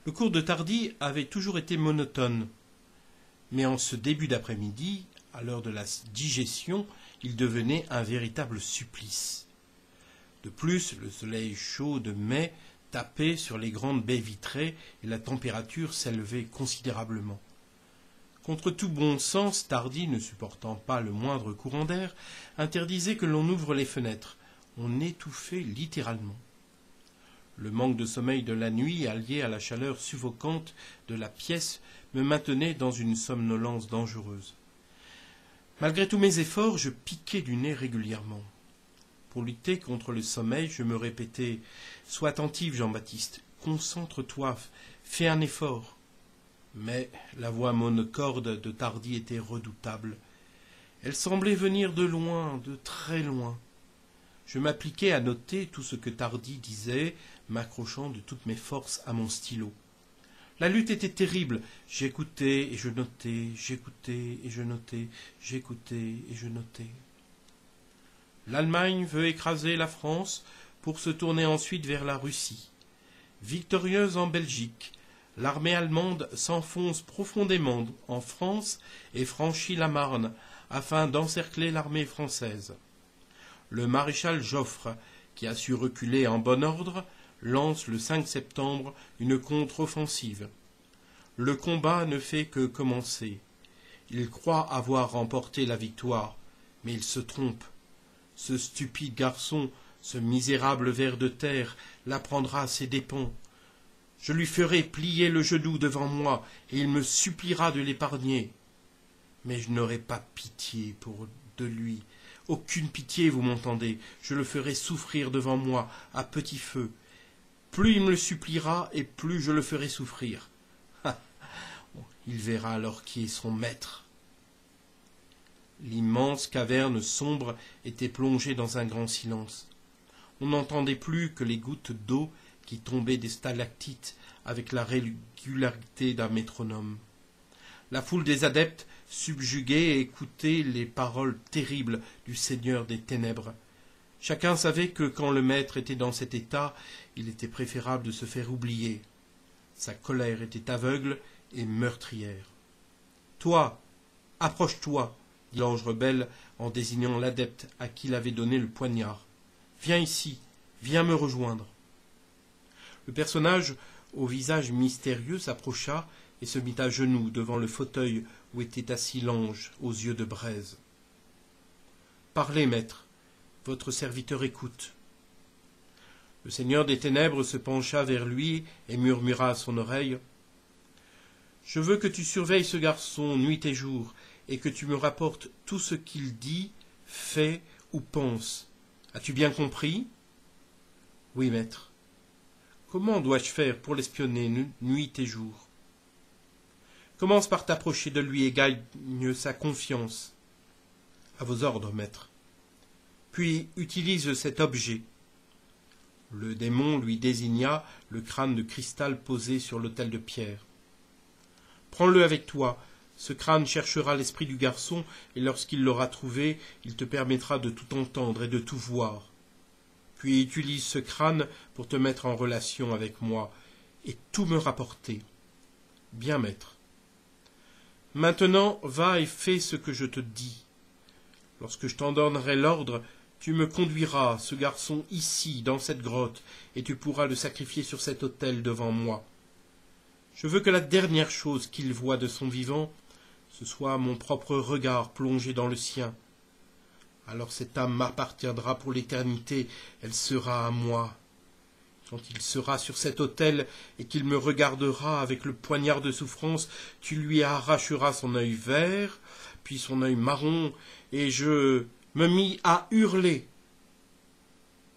Le cours de Tardy avait toujours été monotone, mais en ce début d'après-midi, à l'heure de la digestion, il devenait un véritable supplice. De plus, le soleil chaud de mai tapait sur les grandes baies vitrées et la température s'élevait considérablement. Contre tout bon sens, Tardy, ne supportant pas le moindre courant d'air, interdisait que l'on ouvre les fenêtres. On étouffait littéralement. Le manque de sommeil de la nuit, allié à la chaleur suffocante de la pièce, me maintenait dans une somnolence dangereuse. Malgré tous mes efforts, je piquais du nez régulièrement. Pour lutter contre le sommeil, je me répétais « Sois attentif, Jean-Baptiste, concentre-toi, fais un effort ». Mais la voix monocorde de Tardy était redoutable. Elle semblait venir de loin, de très loin. Je m'appliquais à noter tout ce que Tardy disait, m'accrochant de toutes mes forces à mon stylo. La lutte était terrible. J'écoutais et je notais, j'écoutais et je notais, j'écoutais et je notais. L'Allemagne veut écraser la France pour se tourner ensuite vers la Russie. Victorieuse en Belgique, l'armée allemande s'enfonce profondément en France et franchit la Marne afin d'encercler l'armée française. Le maréchal Joffre, qui a su reculer en bon ordre, lance le 5 septembre une contre-offensive. Le combat ne fait que commencer. Il croit avoir remporté la victoire, mais il se trompe. Ce stupide garçon, ce misérable ver de terre, la prendra à ses dépens. Je lui ferai plier le genou devant moi, et il me suppliera de l'épargner. Mais je n'aurai pas pitié de lui. Aucune pitié, vous m'entendez. Je le ferai souffrir devant moi, à petit feu. Plus il me le suppliera, et plus je le ferai souffrir. Il verra alors qui est son maître. L'immense caverne sombre était plongée dans un grand silence. On n'entendait plus que les gouttes d'eau qui tombaient des stalactites avec la régularité d'un métronome. La foule des adeptes, subjuguée, écoutait les paroles terribles du Seigneur des Ténèbres. Chacun savait que quand le maître était dans cet état, il était préférable de se faire oublier. Sa colère était aveugle et meurtrière. « Toi, approche-toi !» dit l'ange rebelle en désignant l'adepte à qui il avait donné le poignard. « Viens ici, viens me rejoindre. » Le personnage, au visage mystérieux, s'approcha et se mit à genoux devant le fauteuil où était assis l'ange aux yeux de braise. « Parlez, maître, votre serviteur écoute. » Le Seigneur des Ténèbres se pencha vers lui et murmura à son oreille « Je veux que tu surveilles ce garçon nuit et jour, et que tu me rapportes tout ce qu'il dit, fait ou pense. As-tu bien compris ? » ?»« Oui, maître. »« Comment dois-je faire pour l'espionner nuit et jour ? » ?»« Commence par t'approcher de lui et gagne sa confiance. »« À vos ordres, maître. »« Puis utilise cet objet. » Le démon lui désigna le crâne de cristal posé sur l'autel de pierre. « Prends-le avec toi. Ce crâne cherchera l'esprit du garçon, et lorsqu'il l'aura trouvé, il te permettra de tout entendre et de tout voir. Puis utilise ce crâne pour te mettre en relation avec moi, et tout me rapporter. Bien, maître. Maintenant, va et fais ce que je te dis. Lorsque je t'en donnerai l'ordre, tu me conduiras, ce garçon, ici, dans cette grotte, et tu pourras le sacrifier sur cet autel devant moi. Je veux que la dernière chose qu'il voie de son vivant, ce soit mon propre regard plongé dans le sien. Alors cette âme m'appartiendra pour l'éternité, elle sera à moi. Quand il sera sur cet autel et qu'il me regardera avec le poignard de souffrance, tu lui arracheras son œil vert, puis son œil marron, et je me mis à hurler.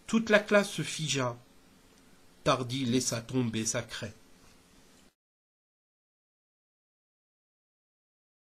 Toute la classe se figea. Tardy laissa tomber sa crête.